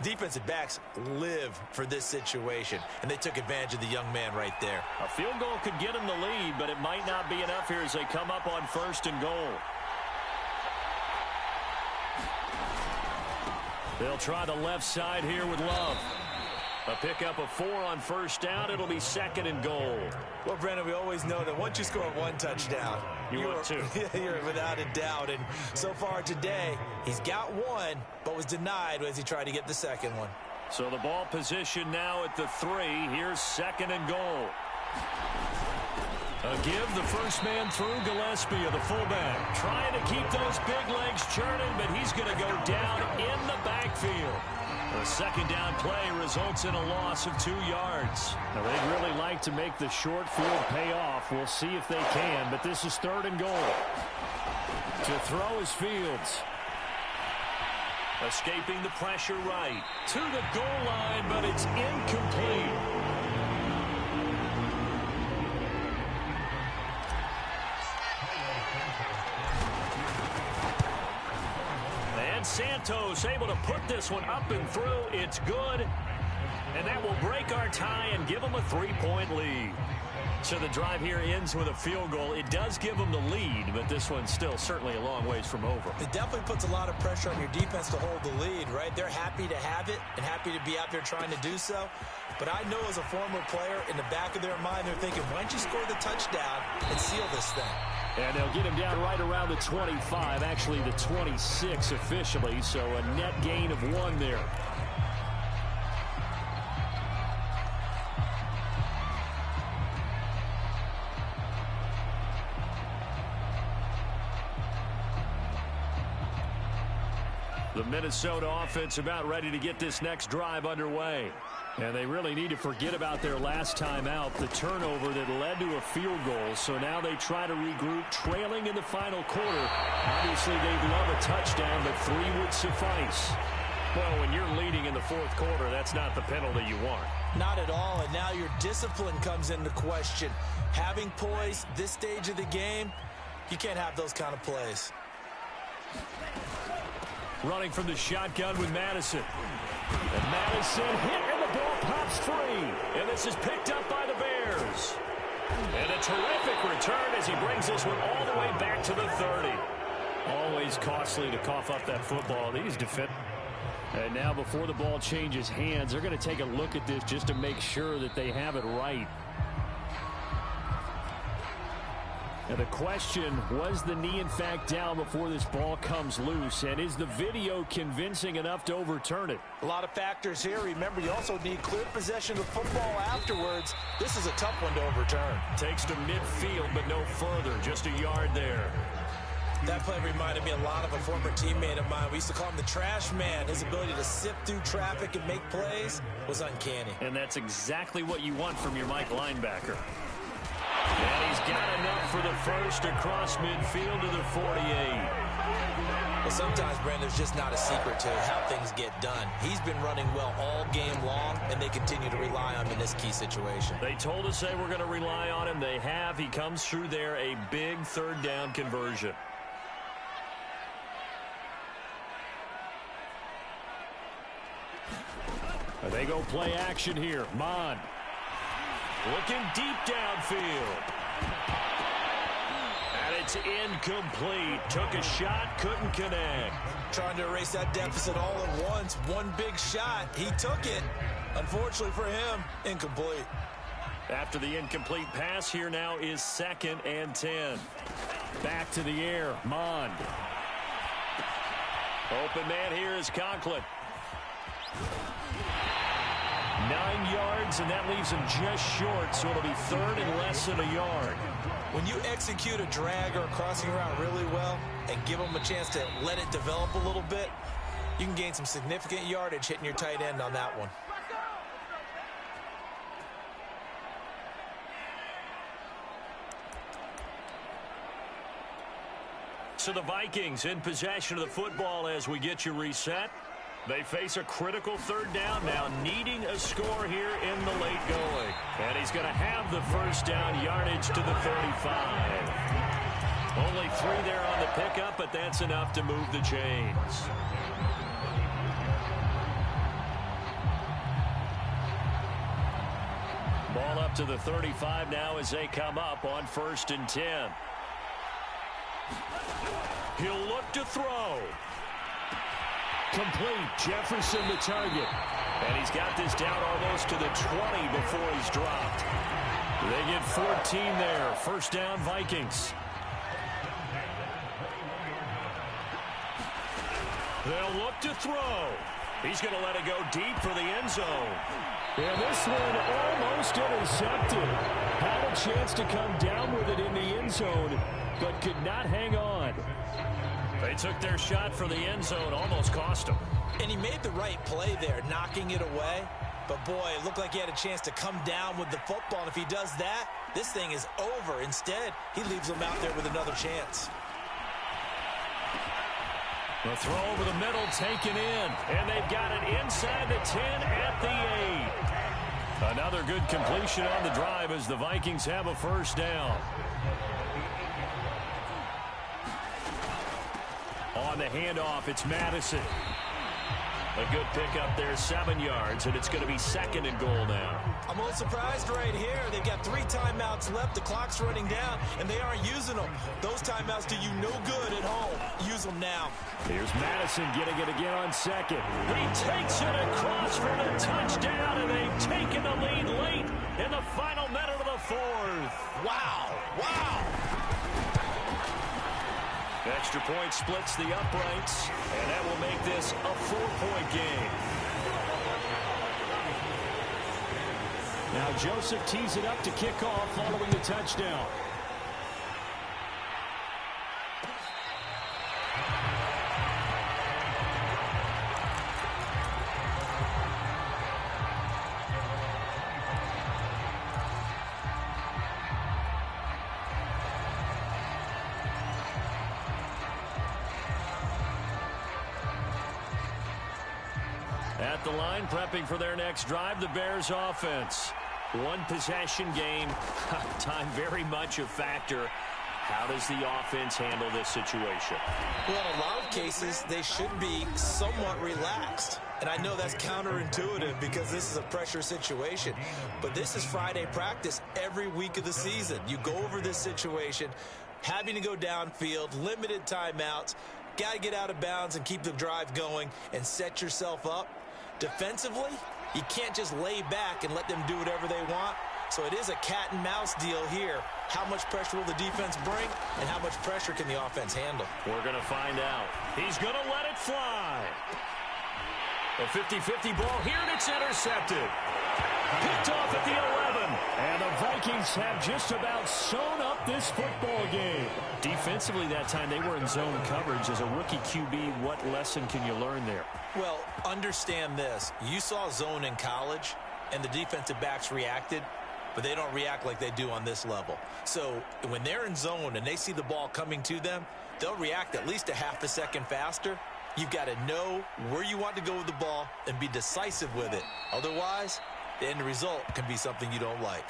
D: Defensive backs live for this situation, and they took advantage of the young man right there.
B: A field goal could get him the lead, but it might not be enough here as they come up on 1st and goal. They'll try the left side here with Love. A pickup of 4 on 1st down. It'll be 2nd and goal.
D: Well, Brandon, we always know that once you score 1 touchdown,
B: you're 2.
D: You're without a doubt. And so far today, he's got 1, but was denied as he tried to get the 2nd one.
B: So the ball position now at the 3. Here's 2nd and goal. A give, the first man through, Gillespie of the fullback. Trying to keep those big legs churning, but he's going to go down in the backfield. The 2nd down play results in a loss of 2 yards. Now, they'd really like to make the short field pay off. We'll see if they can, but this is 3rd and goal. To throw is Fields. Escaping the pressure right. To the goal line, but it's incomplete. Santos able to put this one up and through. It's good. And that will break our tie and give them a 3-point lead. So the drive here ends with a field goal. It does give them the lead, but this one's still certainly a long ways from over.
D: It definitely puts a lot of pressure on your defense to hold the lead, right? They're happy to have it and happy to be out there trying to do so. But I know as a former player, in the back of their mind, they're thinking, why don't you score the touchdown and seal this thing?
B: And they'll get him down right around the 25, actually the 26 officially, so a net gain of 1 there. The Minnesota offense about ready to get this next drive underway. And they really need to forget about their last time out, the turnover that led to a field goal. So now they try to regroup, trailing in the final quarter. Obviously, they'd love a touchdown, but 3 would suffice. Well, when you're leading in the fourth quarter, that's not the penalty you want.
D: Not at all, and now your discipline comes into question. Having poise this stage of the game, you can't have those kind of plays.
B: Running from the shotgun with Madison. And Madison hit, and the ball pops free. And this is picked up by the Bears. And a terrific return as he brings this one all the way back to the 30. Always costly to cough up that football. These defend. And now before the ball changes hands, they're going to take a look at this just to make sure that they have it right. And the question, was the knee in fact down before this ball comes loose? And is the video convincing enough to overturn it?
D: A lot of factors here. Remember, you also need clear possession of the football afterwards. This is a tough one to overturn.
B: Takes to midfield, but no further. Just a yard there.
D: That play reminded me a lot of a former teammate of mine. We used to call him the trash man. His ability to sift through traffic and make plays was uncanny.
B: And that's exactly what you want from your Mike linebacker. And he's got enough for the first across midfield to the 48.
D: Well, sometimes, Brandon, there's just not a secret to how things get done. He's been running well all game long, and they continue to rely on him in this key situation.
B: They told us they were going to rely on him. They have. He comes through there, a big third down conversion. They go play action here. Mon looking deep downfield. And it's incomplete. Took a shot, couldn't connect.
D: Trying to erase that deficit all at once. One big shot. He took it. Unfortunately for him, incomplete.
B: After the incomplete pass, here now is 2nd and 10. Back to the air. Mond. Open man here is Conklin. 9 yards, and that leaves him just short, so it'll be 3rd and less than a yard.
D: When you execute a drag or a crossing route really well and give them a chance to let it develop a little bit, you can gain some significant yardage hitting your tight end on that one.
B: So the Vikings in possession of the football as we get you reset. They face a critical 3rd down now, needing a score here in the late going. And he's going to have the 1st down, yardage to the 35. Only 3 there on the pickup, but that's enough to move the chains. Ball up to the 35 now as they come up on 1st and 10. He'll look to throw. Complete. Jefferson the target. And he's got this down almost to the 20 before he's dropped. They get 14 there. 1st down, Vikings. They'll look to throw. He's going to let it go deep for the end zone.
E: And this one almost intercepted. Had a chance to come down with it in the end zone, but could not hang on.
B: They took their shot for the end zone, almost cost him.
D: And he made the right play there, knocking it away. But, boy, it looked like he had a chance to come down with the football. And if he does that, this thing is over. Instead, he leaves them out there with another chance.
B: The throw over the middle taken in. And they've got it inside the 10 at the 8. Another good completion on the drive as the Vikings have a 1st down. On the handoff, it's Madison. A good pickup there, 7 yards, and it's going to be 2nd and goal now.
D: I'm a little surprised right here. They've got 3 timeouts left. The clock's running down, and they aren't using them. Those timeouts do you no good at home. Use them now.
B: Here's Madison getting it again on 2nd. He takes it across for the touchdown, and they've taken the lead late in the final minute of the 4th.
D: Wow. Wow.
B: Extra point splits the uprights, and that will make this a 4-point game.
E: Now Joseph tees it up to kick off following the touchdown.
B: At the line, prepping for their next drive, the Bears offense. One possession game, time very much a factor. How does the offense handle this situation?
D: Well, in a lot of cases, they should be somewhat relaxed. And I know that's counterintuitive because this is a pressure situation. But this is Friday practice every week of the season. You go over this situation, having to go downfield, limited timeouts, got to get out of bounds and keep the drive going and set yourself up. Defensively, you can't just lay back and let them do whatever they want. So it is a cat and mouse deal here. How much pressure will the defense bring, and how much pressure can the offense handle?
B: We're going to find out. He's going to let it fly. A 50-50 ball here, and it's intercepted. Picked off at the 11.
E: And the Vikings have just about sewn up this football game.
B: Defensively that time, they were in zone coverage. As a rookie QB, what lesson can you learn there?
D: Well, understand this. You saw zone in college, and the defensive backs reacted, but they don't react like they do on this level. So when they're in zone and they see the ball coming to them, they'll react at least a half a second faster. You've got to know where you want to go with the ball and be decisive with it. Otherwise, the end result can be something you don't like.